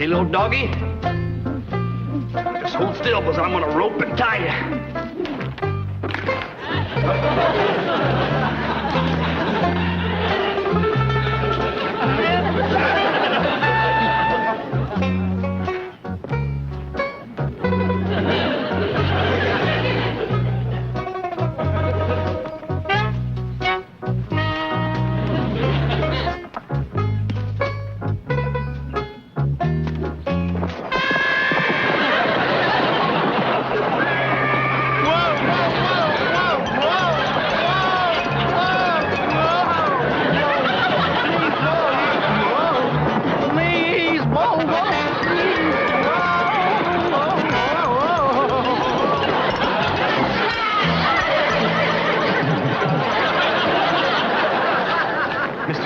Hey, little doggy. Just hold still, because I'm going to rope and tie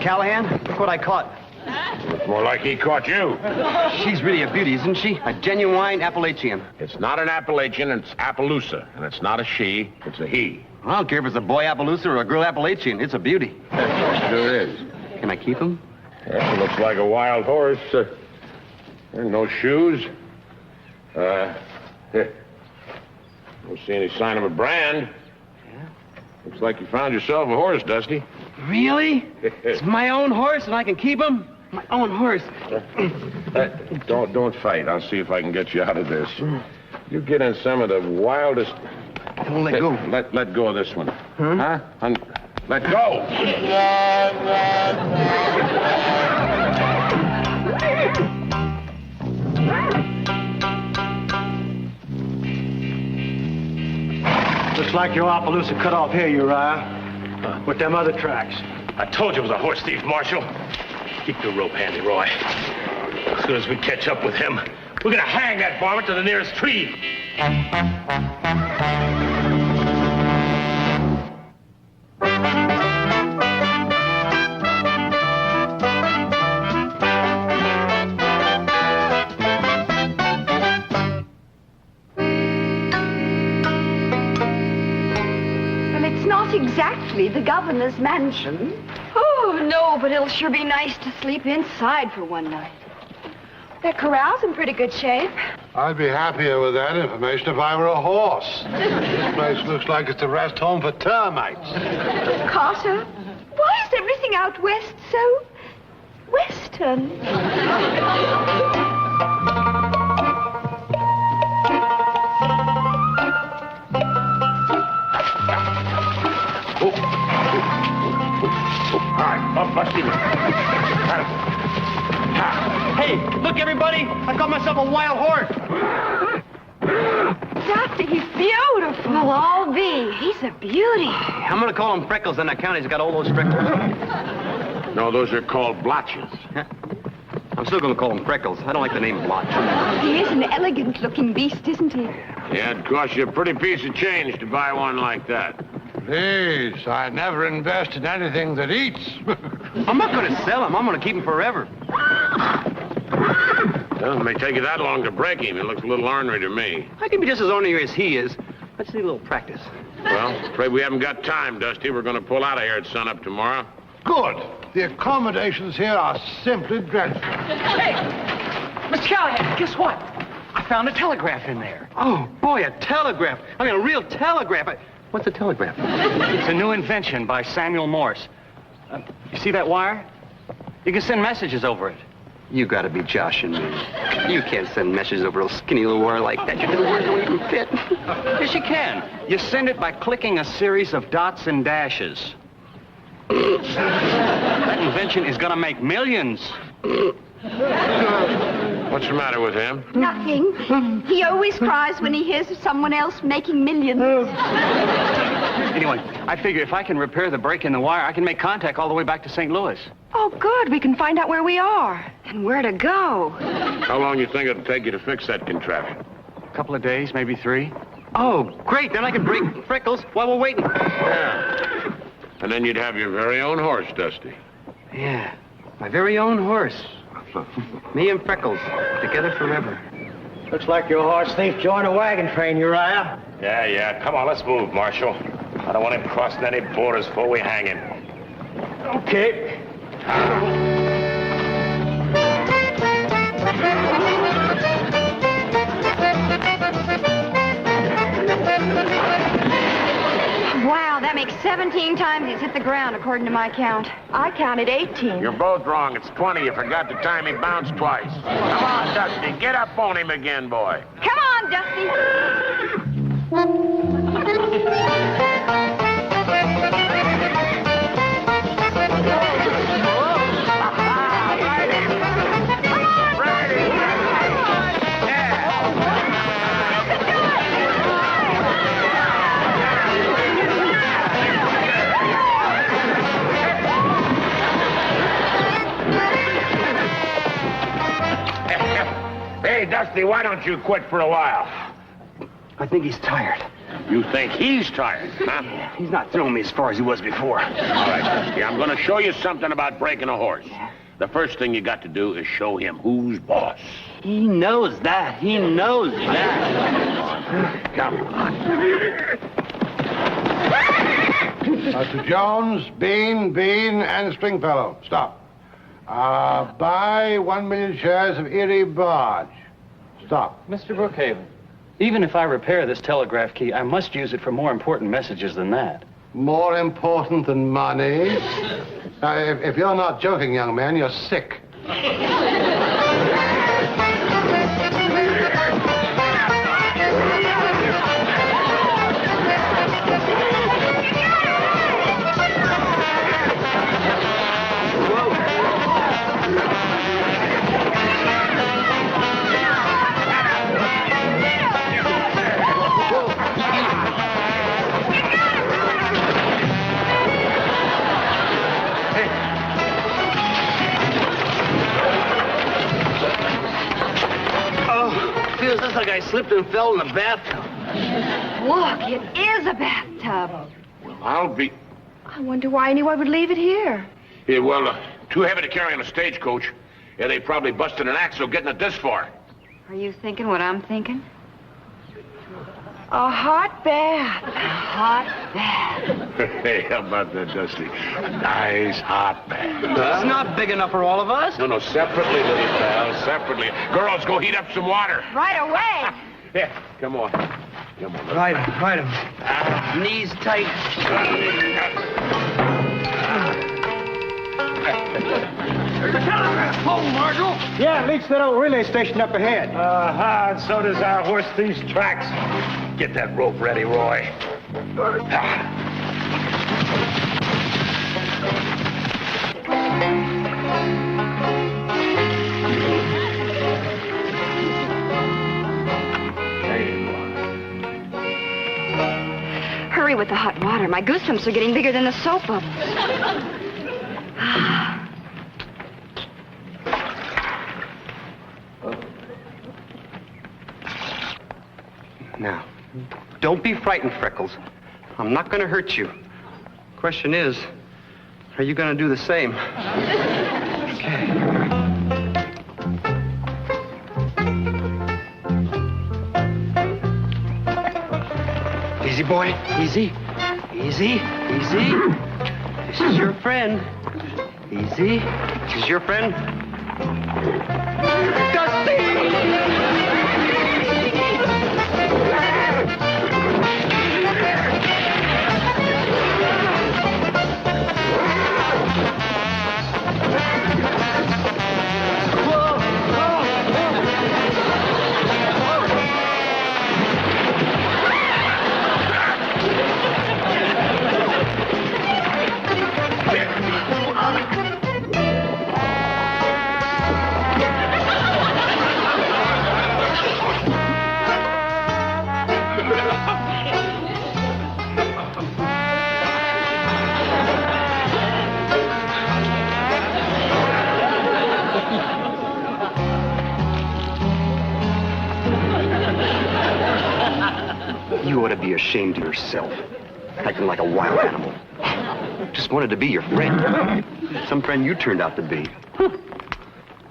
Callahan, look what I caught. Looks more like he caught you. She's really a beauty, isn't she? A genuine Appalachian. It's not an Appalachian, it's Appaloosa. And it's not a she, it's a he. I don't care if it's a boy Appaloosa or a girl Appalachian. It's a beauty. Sure is. Can I keep him? Well, it looks like a wild horse. And no shoes. Don't see any sign of a brand. Yeah. Looks like you found yourself a horse, Dusty. Really? It's my own horse and I can keep him? My own horse. Don't fight. I'll see if I can get you out of this. You get in some of the wildest... Don't let go. Let go of this one. Huh? Let go! Looks like your Appaloosa cut off here, Uriah. With them other tracks. I told you it was a horse thief, Marshal. Keep the rope handy, Roy. As soon as we catch up with him, we're gonna hang that varmint to the nearest tree. Exactly the governor's mansion. Oh, no, but it'll sure be nice to sleep inside for one night. Their corral's in pretty good shape. I'd be happier with that information if I were a horse. This place looks like it's a rest home for termites. Carter, why is everything out west so western? Hey, look, everybody! I got myself a wild horse. Dusty, he's beautiful. Well, I'll be. He's a beauty. I'm going to call him Freckles in that county. He's got all those freckles. No, those are called blotches. I'm still going to call him Freckles. I don't like the name Blotch. He is an elegant-looking beast, isn't he? Yeah, it'd cost you a pretty piece of change to buy one like that. Please, I never invest in anything that eats. I'm not going to sell him. I'm going to keep him forever. Well, it may take you that long to break him. He looks a little ornery to me. I can be just as ornery as he is. Let's see a little practice. Well, afraid we haven't got time, Dusty. We're going to pull out of here at sunup tomorrow. Good. The accommodations here are simply dreadful. Hey, Mr. Callahan, guess what? I found a telegraph in there. Oh, boy, a telegraph. I mean, a real telegraph. What's a telegraph? It's a new invention by Samuel Morse. You see that wire? You can send messages over it. You gotta be joshing me. You can't send messages over a skinny little wire like that. Your little wires don't even fit. Yes, you can. You send it by clicking a series of dots and dashes. That invention is gonna make millions. What's the matter with him? Nothing. He always cries when he hears of someone else making millions. Anyway, I figure if I can repair the break in the wire, I can make contact all the way back to St. Louis. Oh, good. We can find out where we are and where to go. How long you think it'll take you to fix that contraption? A couple of days, maybe 3. Oh, great. Then I can break Freckles while we're waiting. Yeah. And then you'd have your very own horse, Dusty. Yeah, my very own horse. Me and Freckles, together forever. Looks like your horse thief joined a wagon train, Uriah. Yeah. Come on, let's move, Marshal. I don't want him crossing any borders before we hang him. Okay. Wow, that makes 17 times he's hit the ground, according to my count. I counted 18. You're both wrong. It's 20. You forgot the time he bounced twice. Come on, Dusty. Get up on him again, boy. Come on, Dusty. Hey, Dusty, why don't you quit for a while? I think he's tired. You think he's tired, huh? He's not throwing me as far as he was before. All right, Dusty, I'm going to show you something about breaking a horse. The first thing you got to do is show him who's boss. He knows that. He knows that. Come on. To Jones, Bean, and Stringfellow. Stop. Buy 1 million shares of Erie Barge. Stop. Mr. Brookhaven, even if I repair this telegraph key, I must use it for more important messages than that. More important than money? If you're not joking, young man, you're sick. Feels just like I slipped and fell in the bathtub. Look, it is a bathtub. I'll be... I wonder why anyone would leave it here. Yeah, well, too heavy to carry on a stagecoach. Yeah, they probably busted an axle getting it this far. Are you thinking what I'm thinking? A hot bath. A hot bath. Hey, how about that, Dusty? A nice hot bath. It's not big enough for all of us. No, separately, little pal, separately. Girls, go heat up some water. Right away. Yeah, come on. Come on. Right him. Knees tight. Yeah, it leads to that old relay station up ahead. And so does our horse thieves' tracks. Get that rope ready, Roy. Hurry with the hot water. My goosebumps are getting bigger than the soap bubbles. Now, don't be frightened, Freckles. I'm not going to hurt you. Question is, are you going to do the same? Okay. Easy, boy. Easy. Easy. Easy. This is your friend. Easy. This is your friend. Dusty! You ought to be ashamed of yourself, acting like a wild animal. Just wanted to be your friend. Some friend you turned out to be.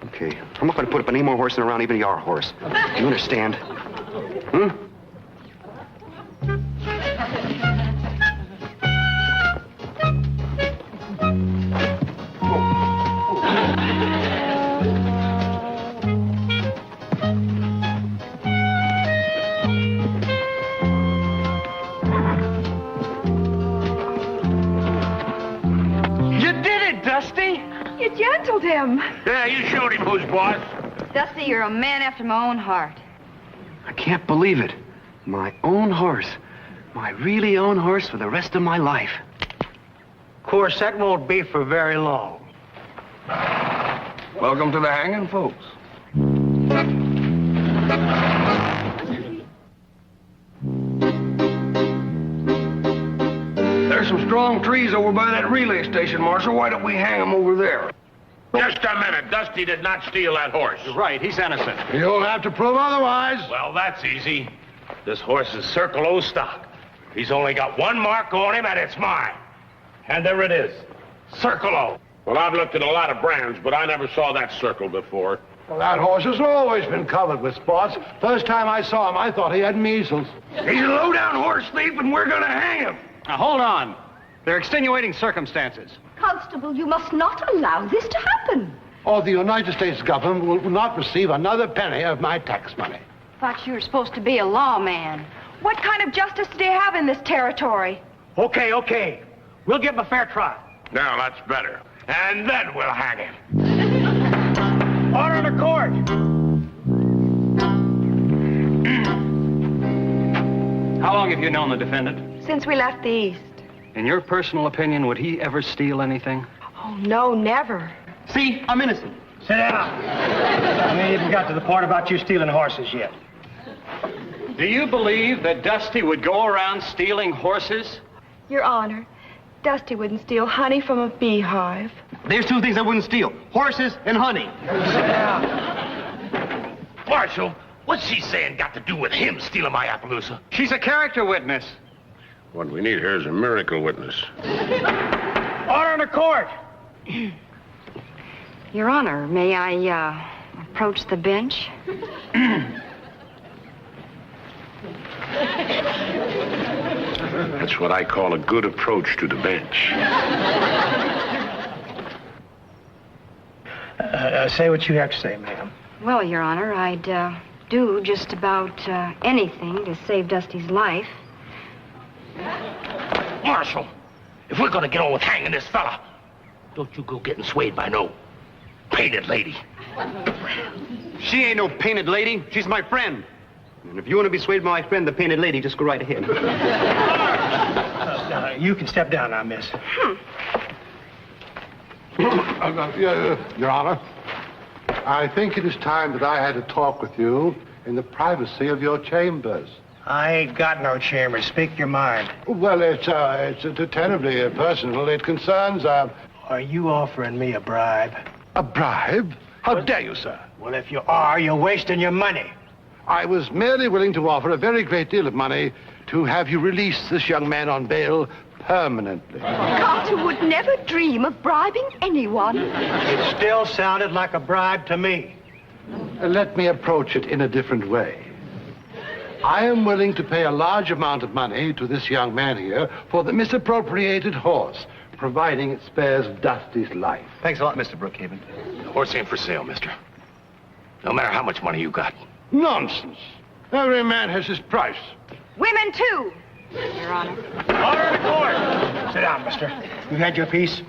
Okay, I'm not going to put up any more horsing around even your horse. Do you understand? Hmm? handled him. Yeah, you showed him who's boss. Dusty, you're a man after my own heart. I can't believe it. My own horse. My really own horse for the rest of my life. Of course, that won't be for very long. Welcome to the hanging, folks. There's some strong trees over by that relay station, Marshal. Why don't we hang them over there? Just a minute. Dusty did not steal that horse. Right, he's innocent. You'll have to prove otherwise. Well, that's easy. This horse is Circle O stock. He's only got one mark on him, and it's mine. And there it is. Circle O. Well, I've looked at a lot of brands, but I never saw that circle before. Well, that horse has always been covered with spots. First time I saw him, I thought he had measles. He's a low-down horse thief, and we're gonna hang him. Now, hold on. There are extenuating circumstances. Constable, you must not allow this to happen. Or the United States government will not receive another penny of my tax money. Thought you were supposed to be a lawman. What kind of justice do you have in this territory? Okay. We'll give him a fair trial. Now, that's better. And then we'll hang him. Order in the court. How long have you known the defendant? Since we left the East. In your personal opinion, would he ever steal anything? Oh, no, never. See, I'm innocent. Sit down. We ain't even got to the part about you stealing horses yet. Do you believe that Dusty would go around stealing horses? Your Honor, Dusty wouldn't steal honey from a beehive. There's two things I wouldn't steal. Horses and honey. Marshal, what's she saying got to do with him stealing my Appaloosa? She's a character witness. What we need here is a miracle witness. Order in the court. Your Honor, may I, approach the bench? That's what I call a good approach to the bench. Say what you have to say, ma'am. Well, Your Honor, I'd, do just about, anything to save Dusty's life. Marshal, if we're gonna get on with hanging this fella, don't you go getting swayed by no painted lady. She ain't no painted lady. She's my friend. And if you want to be swayed by my friend, the painted lady, just go right ahead. You can step down now, miss. Your Honor, I think it is time that I had a talk with you in the privacy of your chambers. I ain't got no chamber. Speak your mind. Well, it's terribly personal. It concerns, Are you offering me a bribe? a bribe? How dare you, sir? Well, if you are, you're wasting your money. I was merely willing to offer a very great deal of money to have you release this young man on bail permanently. Carter would never dream of bribing anyone. It still sounded like a bribe to me. Let me approach it in a different way. I am willing to pay a large amount of money to this young man here for the misappropriated horse, providing it spares Dusty's life. Thanks a lot, Mr. Brookhaven. The horse ain't for sale, mister. No matter how much money you got. Nonsense. Every man has his price. Women, too, Your Honor. Order in the court. Sit down, mister. You've had your piece.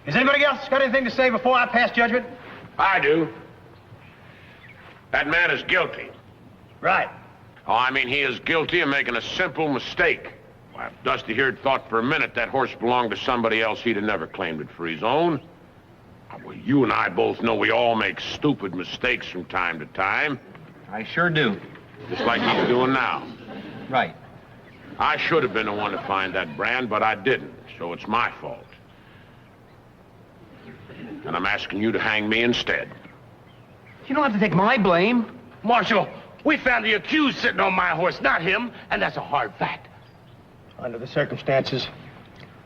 Has anybody else got anything to say before I pass judgment? I do. That man is guilty. Right. Oh, I mean, he is guilty of making a simple mistake. Why, if Dusty here had thought for a minute that horse belonged to somebody else, he'd have never claimed it for his own. Well, you and I both know we all make stupid mistakes from time to time. I sure do. Just like he's doing now. Right. I should have been the one to find that brand, but I didn't, so it's my fault. And I'm asking you to hang me instead. You don't have to take my blame. Marshal, we found the accused sitting on my horse, not him, and that's a hard fact. Under the circumstances,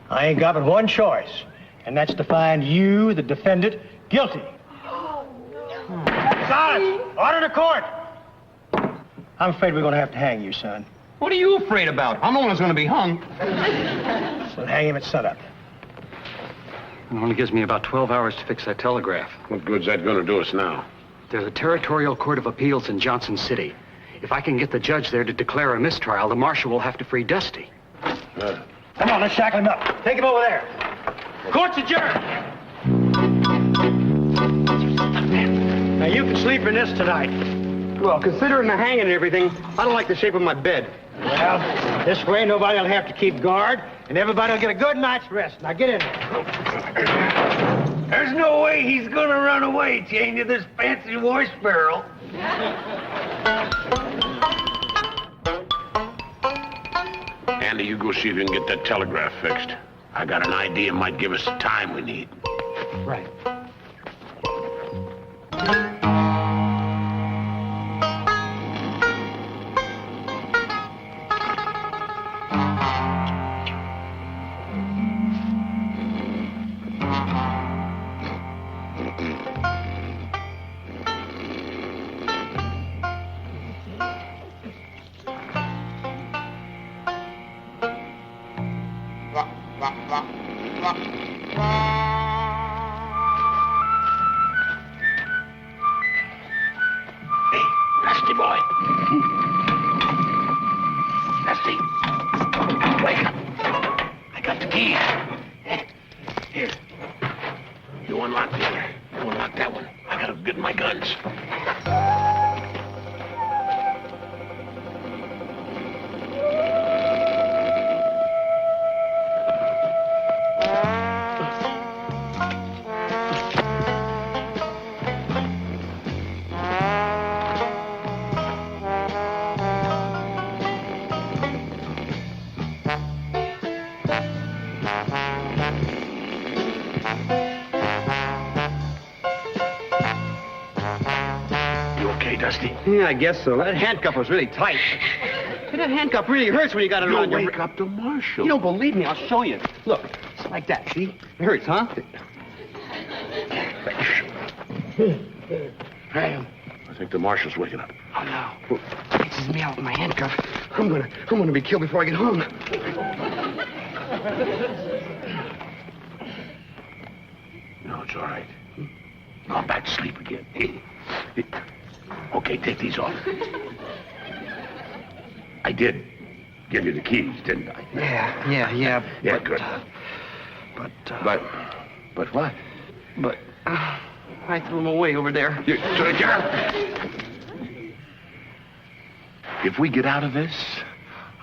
I ain't got but one choice, and that's to find you, the defendant, guilty. Silence! Order in the court! I'm afraid we're going to have to hang you, son. What are you afraid about? I'm the one who's going to be hung. We'll hang him at sunup. It only gives me about 12 hours to fix that telegraph. What good's that going to do us now? There's a territorial court of appeals in Johnson City. If I can get the judge there to declare a mistrial, the marshal will have to free Dusty. Come on, let's shackle him up. Take him over there. Court's adjourned. Now, you can sleep in this tonight. Well, considering the hanging and everything, I don't like the shape of my bed. Well, this way nobody will have to keep guard, and everybody will get a good night's rest. Now, get in there. There's no way he's gonna run away, chained to this fancy horse barrel. Andy, you go see if you can get that telegraph fixed. I got an idea might give us the time we need. Right. Hey, Dusty boy. Dusty. Wake up. I got the key. Here. You unlock the other. You unlock that one. I gotta get my guns. You okay, Dusty? Yeah, I guess so. That handcuff was really tight. Hey, that handcuff really hurts when you got it around your... Wake up the marshal. You don't believe me? I'll show you. Look, it's like that, see? It hurts, huh? I think the marshal's waking up. Oh, no. It's his me out with my handcuff. I'm gonna be killed before I get home. No, it's all right. No, I'm back to sleep again. Okay, take these off. I did give you the keys, didn't I? Yeah. Yeah, good. But what? But I threw him away over there. If we get out of this,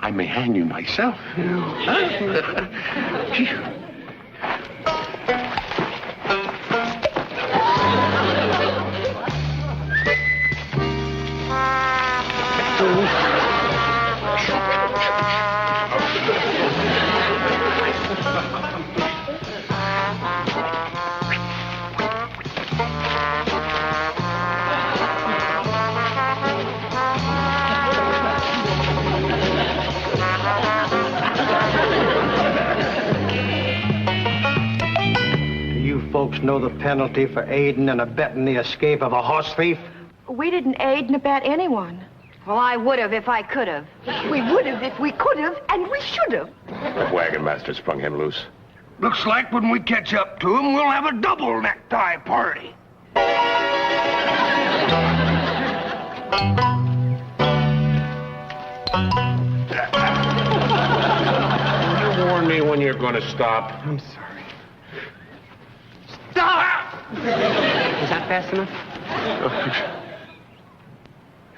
I may hang you myself. Folks know the penalty for aiding and abetting the escape of a horse thief? We didn't aid and abet anyone. Well, I would have if I could have. We would have if we could have, and we should have. The wagon master sprung him loose. Looks like when we catch up to him, we'll have a double necktie party. You warn me when you're going to stop. I'm sorry. Stop! Was that fast enough?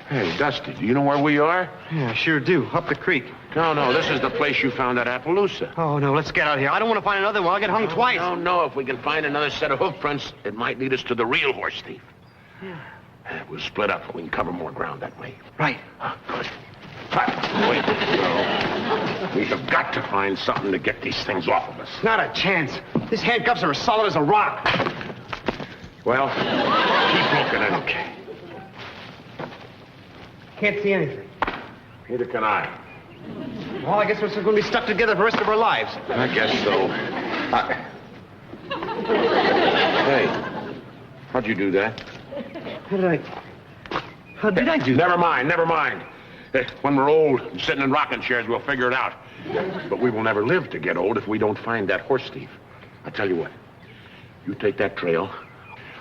Hey, Dusty, do you know where we are? Yeah, I sure do. Up the creek. No, this is the place you found at Appaloosa. Oh, no, let's get out of here. I don't want to find another one. I'll get hung twice. No, if we can find another set of hoof prints, it might lead us to the real horse thief. We'll split up. We can cover more ground that way. Right. Good. Wait, no. We have got to find something to get these things off of us. Not a chance. These handcuffs are as solid as a rock. Well, keep looking at it. Okay. Can't see anything. Neither can I. Well, I guess we're going to be stuck together for the rest of our lives. I guess so. Hey, how'd you do that? How did I do that? Never mind. When we're old and sitting in rocking chairs, we'll figure it out. But we will never live to get old if we don't find that horse thief. I tell you what, you take that trail.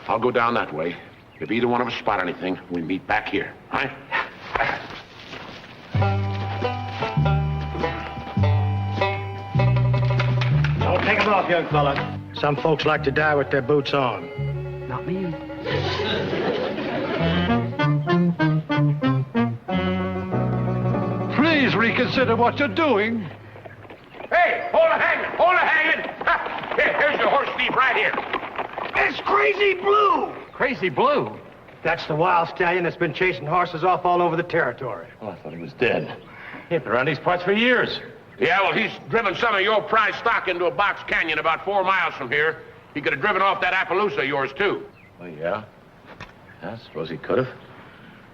I'll go down that way. If either one of us spot anything, we meet back here. All right? Don't take them off, young fella. Some folks like to die with their boots on. Not me. Please reconsider what you're doing. Hey, hold it hanging! Hold it hanging! Ha! Here's your horse thief right here. It's Crazy Blue! Crazy Blue. That's the wild stallion that's been chasing horses off all over the territory. Oh, I thought he was dead. He'd been around these parts for years. Yeah, well, he's driven some of your prize stock into a box canyon about 4 miles from here. He could have driven off that Appaloosa of yours, too. Oh, yeah? I suppose he could have.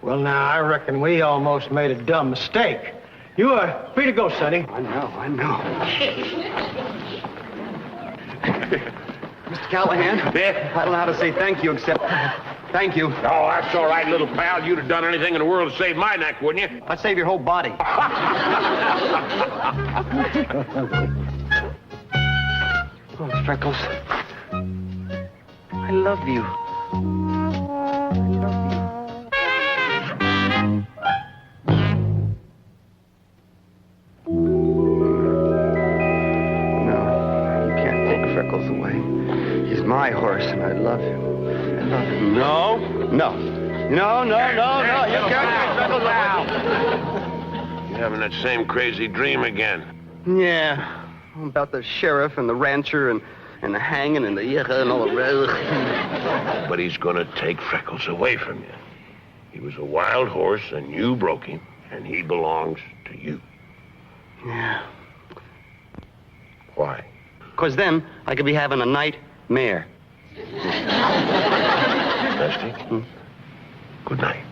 Well, now, I reckon we almost made a dumb mistake. You are free to go, Sonny. I know. Mr. Callahan, I don't know how to say thank you except thank you. Oh, that's all right, little pal. You'd have done anything in the world to save my neck, wouldn't you? I'd save your whole body. Oh, Freckles. I love you. No, you can't take Freckles away. He's my horse, and I love him. I love him. No. You can't take Freckles away. You're having that same crazy dream again. Yeah. About the sheriff and the rancher and the hanging and the yucca and all the rest. But he's gonna take Freckles away from you. He was a wild horse, and you broke him, and he belongs to you. Yeah. Why? 'Cause then I could be having a nightmare. Dusty? Good night.